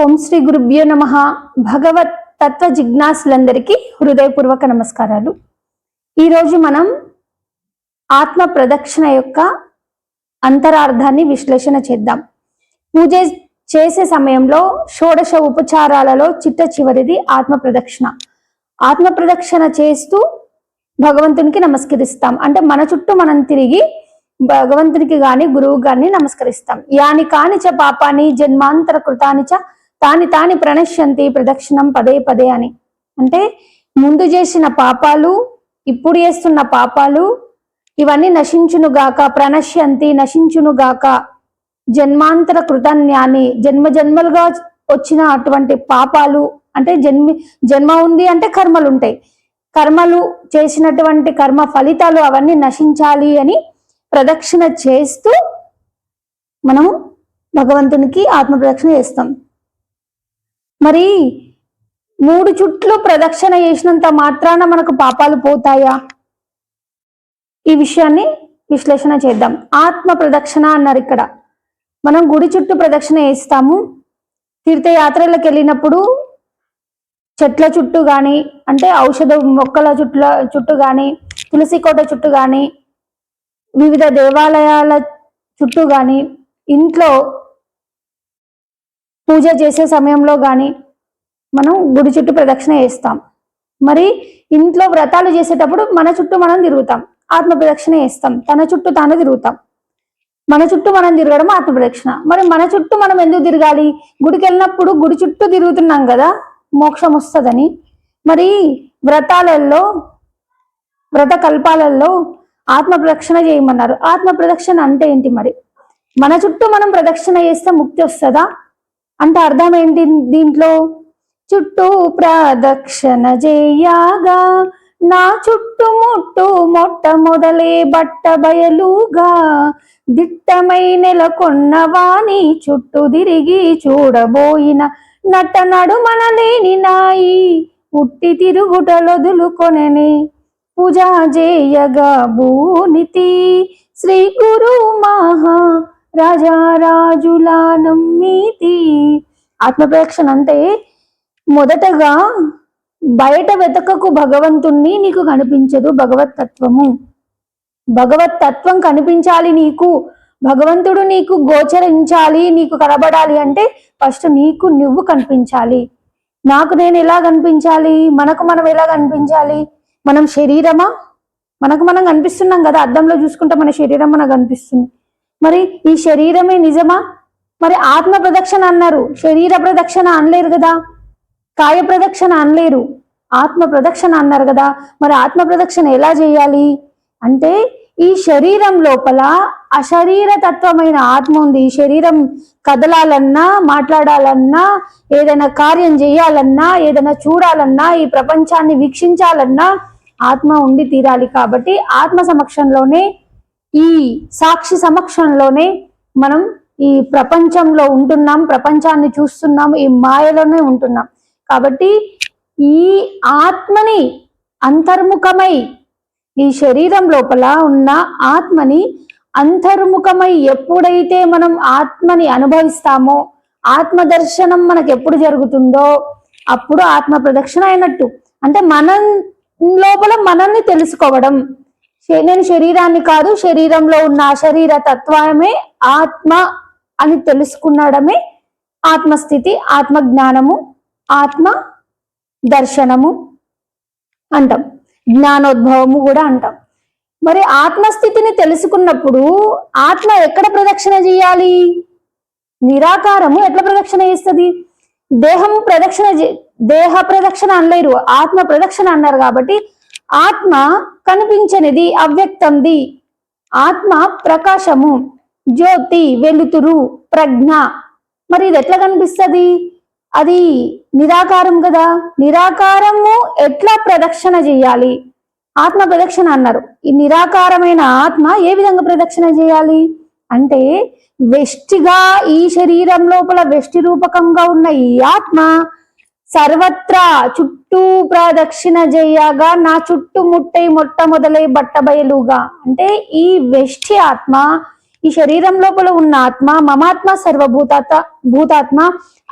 ఓం శ్రీ గురుభ్యో నమః. భగవత్ తత్వ జిజ్ఞాసులందరికీ హృదయపూర్వక నమస్కారాలు. ఈరోజు మనం ఆత్మ ప్రదక్షిణ యొక్క అంతరార్థాన్ని విశ్లేషణ చేద్దాం. పూజ చేసే సమయంలో షోడశ ఉపచారాలలో చిట్ట చివరిది ఆత్మ ప్రదక్షిణ. ఆత్మ ప్రదక్షిణ చేస్తూ భగవంతునికి నమస్కరిస్తాం. అంటే మన చుట్టూ మనం తిరిగి భగవంతునికి గాని గురువు గాని నమస్కరిస్తాం. యాని కానిచ పాపాని జన్మాంతర కృతానిచ తాని తాని ప్రణశ్యంతి ప్రదక్షిణం పదే పదే అని. అంటే ముందు చేసిన పాపాలు, ఇప్పుడు చేస్తున్న పాపాలు ఇవన్నీ నశించునుగాక, ప్రణశ్యంతి నశించునుగాక, జన్మాంతర కృతాన్యాన్ని జన్మ జన్మలుగా వచ్చిన అటువంటి పాపాలు, అంటే జన్మ ఉంది అంటే కర్మలు ఉంటాయి, కర్మలు చేసినటువంటి కర్మ ఫలితాలు అవన్నీ నశించాలి అని ప్రదక్షిణ చేస్తూ మనము భగవంతునికి ఆత్మ ప్రదక్షిణ చేస్తాం. మరి 3 చుట్లు ప్రదక్షిణ చేసినంత మాత్రాన మనకు పాపాలు పోతాయా? ఈ విషయాన్ని విశ్లేషణ చేద్దాం. ఆత్మ ప్రదక్షిణ అన్నారు. ఇక్కడ మనం గుడి చుట్టూ ప్రదక్షిణ చేస్తాము. తీర్థయాత్రలకు వెళ్ళినప్పుడు చెట్ల చుట్టూ కానీ, అంటే ఔషధ మొక్కల చుట్టూ కానీ, తులసి కోట చుట్టూ కానీ, వివిధ దేవాలయాల చుట్టూ కానీ, ఇంట్లో పూజ చేసే సమయంలో కానీ మనం గుడి చుట్టూ ప్రదక్షిణ చేస్తాం. మరి ఇంట్లో వ్రతాలు చేసేటప్పుడు మన చుట్టూ మనం తిరుగుతాం, ఆత్మ ప్రదక్షిణ చేస్తాం. తన చుట్టూ తాను తిరుగుతాం. మన చుట్టూ మనం తిరగడం ఆత్మ ప్రదక్షిణ. మరి మన చుట్టూ మనం ఎందుకు తిరగాలి? గుడికి వెళ్ళినప్పుడు గుడి చుట్టూ తిరుగుతున్నాం కదా, మోక్షం వస్తుందని. మరి వ్రతాలలో, వ్రత కల్పాలలో ఆత్మ ప్రదక్షిణ చేయమన్నారు. ఆత్మ ప్రదక్షిణ అంటే ఏంటి? మరి మన చుట్టూ మనం ప్రదక్షిణ చేస్తే ముక్తి వస్తుందా అంటే అర్థం ఏంటి దీంట్లో? చుట్టూ ప్రదక్షిణ చేయగా నా చుట్టుముట్టు మొట్టమొదలే బట్ట బయలుగా దిట్టమై నెలకొన్న వాణి చుట్టూ తిరిగి చూడబోయిన నట్ట నడుమనలేని నాయి పుట్టి తిరుగుటలొదులుకొనెని పూజా చేయగా భూనితి శ్రీ గురు మహా రాజారాజుల నమ్మితి. ఆత్మ ప్రదక్షిణ అంటే మొదటగా బయట వెతకకు భగవంతుణ్ణి, నీకు కనిపించదు భగవత్ తత్వము. భగవత్ తత్వం కనిపించాలి నీకు, భగవంతుడు నీకు గోచరించాలి, నీకు కనబడాలి అంటే ఫస్ట్ నీకు నువ్వు కనిపించాలి. నాకు నేను ఎలా కనిపించాలి? మనకు మనం ఎలా కనిపించాలి? మనం శరీరమా? మనకు మనం కనిపిస్తున్నాం కదా, అద్దంలో చూసుకుంటే మన శరీరం మనకు కనిపిస్తుంది. మరి ఈ శరీరమే నిజమా? మరి ఆత్మ ప్రదక్షిణ అన్నారు, శరీర ప్రదక్షిణ అనలేరు కదా, కాయ ప్రదక్షిణ అనలేరు, ఆత్మ ప్రదక్షిణ అన్నారు కదా. మరి ఆత్మ ప్రదక్షిణ ఎలా చేయాలి అంటే, ఈ శరీరం లోపల అశరీర తత్వమైన ఆత్మ ఉంది. ఈ శరీరం కదలాలన్నా, మాట్లాడాలన్నా, ఏదైనా కార్యం చేయాలన్నా, ఏదైనా చూడాలన్నా, ఈ ప్రపంచాన్ని వీక్షించాలన్నా ఆత్మ ఉండి తీరాలి. కాబట్టి ఆత్మ సమక్షంలోనే, ఈ సాక్షి సమక్షంలోనే మనం ఈ ప్రపంచంలో ఉంటున్నాం, ప్రపంచాన్ని చూస్తున్నాం, ఈ మాయలోనే ఉంటున్నాం. కాబట్టి ఈ ఆత్మని అంతర్ముఖమై, ఈ శరీరం లోపల ఉన్న ఆత్మని అంతర్ముఖమై ఎప్పుడైతే మనం ఆత్మని అనుభవిస్తామో, ఆత్మ దర్శనం మనకు ఎప్పుడు జరుగుతుందో అప్పుడు ఆత్మ ప్రదక్షిణ అయినట్టు. అంటే మనం లోపల మనల్ని తెలుసుకోవడం. నేను శరీరాన్ని కాదు, శరీరంలో ఉన్న అశరీర తత్వమే ఆత్మ అని తెలుసుకున్నడమే ఆత్మస్థితి, ఆత్మ జ్ఞానము, ఆత్మ దర్శనము అంటాం, జ్ఞానోద్భవము కూడా అంటాం. మరి ఆత్మస్థితిని తెలుసుకున్నప్పుడు ఆత్మ ఎక్కడ ప్రదక్షిణ చేయాలి? నిరాకారము ఎట్లా ప్రదక్షిణ చేస్తుంది? దేహం ప్రదక్షిణ, దేహ ప్రదక్షిణ అనలేరు, ఆత్మ ప్రదక్షిణ అన్నారు. కాబట్టి ఆత్మ కనిపించనిది, అవ్యక్తంది. ఆత్మ ప్రకాశము, జ్యోతి, వెలుతురు, ప్రజ్ఞ. మరి ఇది ఎట్లా కనిపిస్తుంది? అది నిరాకారం కదా. నిరాకారము ఎట్లా ప్రదక్షిణ చేయాలి? ఆత్మ ప్రదక్షిణ అన్నారు. ఈ నిరాకారమైన ఆత్మ ఏ విధంగా ప్రదక్షిణ చేయాలి అంటే, వెష్టిగా ఈ శరీరం లోపల వెష్టి రూపకంగా ఉన్న ఈ ఆత్మ సర్వత్రా చుట్టూ ప్రదక్షిణ చేయగా నా చుట్టూ ముట్టై మొట్టమొదలై బట్టబయలుగా. అంటే ఈ వెష్టి ఆత్మ ఈ శరీరం లోపల ఉన్న ఆత్మ, మమాత్మ భూతాత్మ,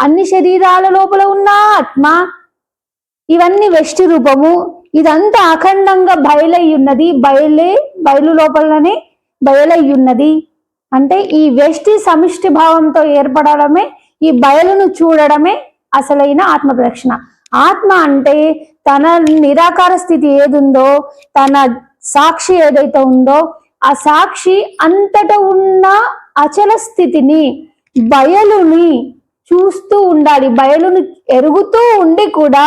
అన్ని శరీరాల లోపల ఉన్న ఆత్మ, ఇవన్నీ వెష్టి రూపము, ఇదంతా అఖండంగా బయలై ఉన్నది. బయలు లోపలనే బయలై ఉన్నది. అంటే ఈ వెష్టి సమిష్టి భావంతో ఏర్పడడమే, ఈ బయలును చూడడమే అసలైన ఆత్మ ప్రదక్షిణ. ఆత్మ అంటే తన నిరాకార స్థితి ఏదుందో, తన సాక్షి ఏదైతే ఉందో, ఆ సాక్షి అంతటా ఉన్న అచల స్థితిని, బయలుని చూస్తూ ఉండాలి. బయలుని ఎరుగుతూ ఉండి కూడా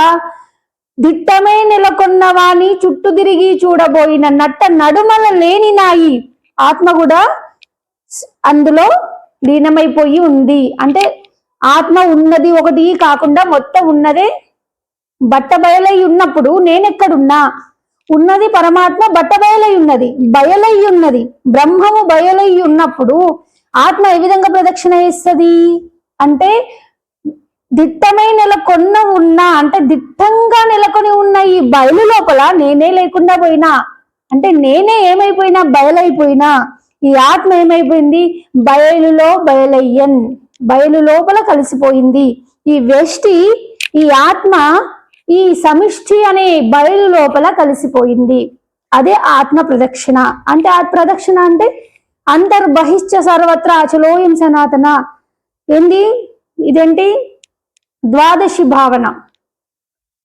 దిట్టమై నెలకొన్న వాణి చుట్టూ తిరిగి చూడబోయిన నట్ట నడుమల లేని నాయి ఆత్మ కూడా అందులో లీనమైపోయి ఉంది. అంటే ఆత్మ ఉన్నది ఒకటి కాకుండా మొత్తం ఉన్నదే బట్టబయలై ఉన్నప్పుడు నేనెక్కడున్నా? ఉన్నది పరమాత్మ బట్టబయలై ఉన్నది, బయలై ఉన్నది. బ్రహ్మము బయలై ఉన్నప్పుడు ఆత్మ ఏ విధంగా ప్రదక్షిణ చేస్తుంది అంటే దిట్టమై నెలకొన్న ఉన్నా, అంటే దిట్టంగా నెలకొని ఉన్న ఈ బయలు లోపల నేనే లేకుండా పోయినా, అంటే నేనే ఏమైపోయినా బయలైపోయినా, ఈ ఆత్మ ఏమైపోయింది? బయలులో బయలయ్యన్, బయలు లోపల కలిసిపోయింది. ఈ వెష్టి, ఈ ఆత్మ ఈ సమిష్టి అనే బయలు లోపల కలిసిపోయింది. అదే ఆత్మ ప్రదక్షిణ. అంటే ఆ ప్రదక్షిణ అంటే అంతర్బహిష్ట సర్వత్ర అచలోయం సనాతన. ఏంది ఇదేంటి? ద్వాదశి భావన.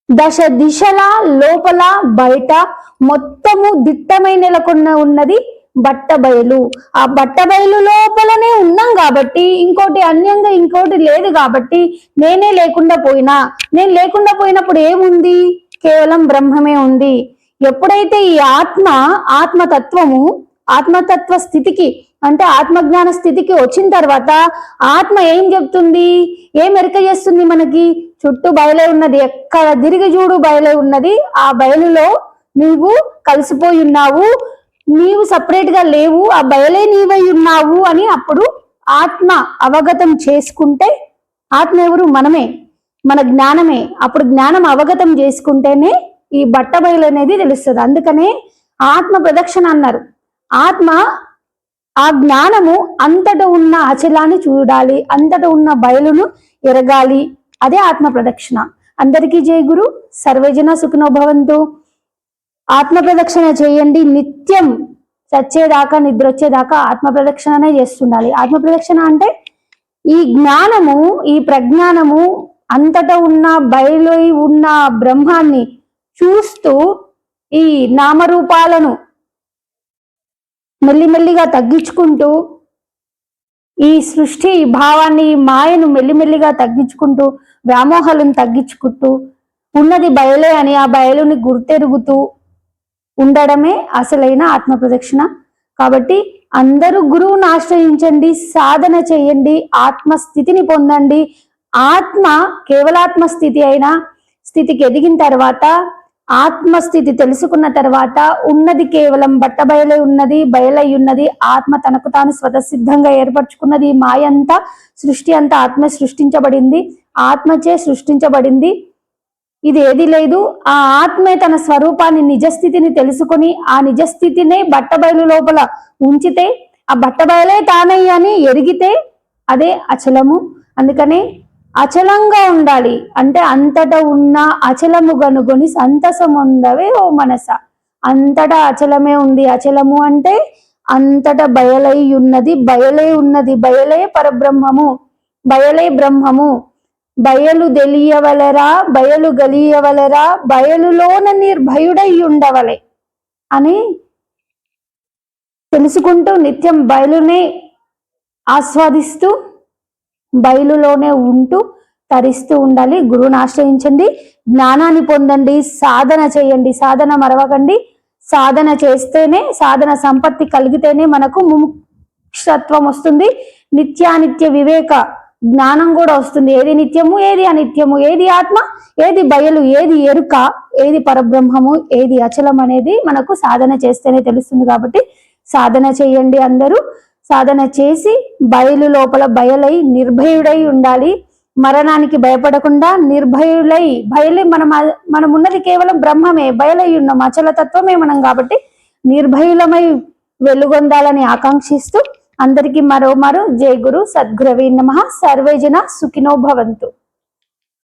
దశ దిశల లోపల బయట మొత్తము దిట్టమై నెలకొన్న ఉన్నది బట్ట బయలు. ఆ బట్ట బయలు లోపలనే ఉన్నాం కాబట్టి, ఇంకోటి అన్యంగా ఇంకోటి లేదు కాబట్టి నేనే లేకుండా పోయినా, నేను లేకుండా పోయినప్పుడు ఏముంది? కేవలం బ్రహ్మమే ఉంది. ఎప్పుడైతే ఈ ఆత్మతత్వము ఆత్మతత్వ స్థితికి, అంటే ఆత్మజ్ఞాన స్థితికి వచ్చిన తర్వాత ఆత్మ ఏం చెప్తుంది? ఏం ఎరక చేస్తుంది? మనకి చుట్టూ బయలై ఉన్నది, ఎక్కడ తిరిగి చూడు బయలై ఉన్నది. ఆ బయలులో నీవు కలిసిపోయి ఉన్నావు, నీవు సపరేట్ గా లేవు, ఆ బయలే నీవై ఉన్నావు అని అప్పుడు ఆత్మ అవగతం చేసుకుంటే, ఆత్మ ఎవరు? మనమే, మన జ్ఞానమే. అప్పుడు జ్ఞానం అవగతం చేసుకుంటేనే ఈ బట్ట బయలు అనేది తెలుస్తుంది. అందుకనే ఆత్మ ప్రదక్షిణ అన్నారు. ఆత్మ ఆ జ్ఞానము అంతటా ఉన్న అచలాన్ని చూడాలి, అంతటా ఉన్న బయలును ఎరగాలి. అదే ఆత్మ ప్రదక్షిణ. అందరికీ జై గురు. సర్వేజన సుఖినో భవంతు. ఆత్మ ప్రదక్షిణ చేయండి. నిత్యం చచ్చేదాకా, నిద్ర వచ్చేదాకా ఆత్మ ప్రదక్షిణనే చేస్తుండాలి. ఆత్మ ప్రదక్షిణ అంటే ఈ జ్ఞానము, ఈ ప్రజ్ఞానము అంతటా ఉన్న బయలు ఉన్న బ్రహ్మాన్ని చూస్తూ ఈ నామరూపాలను మెల్లిమెల్లిగా తగ్గించుకుంటూ, ఈ సృష్టి భావాన్ని, మాయను మెల్లిమెల్లిగా తగ్గించుకుంటూ, వ్యామోహాలను తగ్గించుకుంటూ, ఉన్నది బయలే అని ఆ బయలుని గుర్తెరుగుతూ ఉండడమే అసలైన ఆత్మ ప్రదక్షిణ. కాబట్టి అందరూ గురువును ఆశ్రయించండి, సాధన చేయండి, ఆత్మస్థితిని పొందండి. ఆత్మ కేవలాత్మ స్థితి అయిన స్థితికి ఎదిగిన తర్వాత, ఆత్మస్థితి తెలుసుకున్న తర్వాత ఉన్నది కేవలం బట్ట బయలై ఉన్నది, బయలై ఉన్నది. ఆత్మ తనకు తాను స్వతసిద్ధంగా ఏర్పరచుకున్నది. మాయ అంతా, సృష్టి అంతా ఆత్మ సృష్టించబడింది, ఆత్మచే సృష్టించబడింది. ఇది ఏది లేదు. ఆ ఆత్మే తన స్వరూపాన్ని, నిజస్థితిని తెలుసుకొని ఆ నిజస్థితినే బట్టబయలు లోపల ఉంచితే, ఆ బట్టబయలే తానయ్యని ఎరిగితే అదే అచలము. అందుకనే అచలంగా ఉండాలి. అంటే అంతటా ఉన్న అచలము గనుగొని సంతసముందవే ఓ మనస. అంతటా అచలమే ఉంది. అచలము అంటే అంతటా బయలై ఉన్నది, బయలే ఉన్నది, బయలే పరబ్రహ్మము, బయలే బ్రహ్మము. బయలు తెలియవలరా, బయలు గలియవలరా, బయలులోన నిర్భయుడై ఉండవలే అని తెలుసుకుంటూ నిత్యం బయలునే ఆస్వాదిస్తూ బయలులోనే ఉంటూ తరిస్తూ ఉండాలి. గురువుని ఆశ్రయించండి, జ్ఞానాన్ని పొందండి, సాధన చేయండి. సాధన మరవకండి. సాధన చేస్తేనే, సాధన సంపత్తి కలిగితేనే మనకు ముముక్షత్వం వస్తుంది. నిత్యానిత్య వివేక జ్ఞానం కూడా వస్తుంది. ఏది నిత్యము, ఏది అనిత్యము, ఏది ఆత్మ, ఏది బయలు, ఏది ఎరుక, ఏది పరబ్రహ్మము, ఏది అచలం అనేది మనకు సాధన చేస్తేనే తెలుస్తుంది. కాబట్టి సాధన చేయండి. అందరూ సాధన చేసి బయలు లోపల బయలై నిర్భయుడై ఉండాలి. మరణానికి భయపడకుండా నిర్భయులై, బయలై మనం ఉన్నది కేవలం బ్రహ్మమే, బయలై ఉన్నాం, అచల తత్వమే మనం. కాబట్టి నిర్భయులమై వెలుగొందాలని ఆకాంక్షిస్తూ అందరికీ మరో జై గురు సద్గురవే నమః. సర్వే జన సుఖినో భవంతు.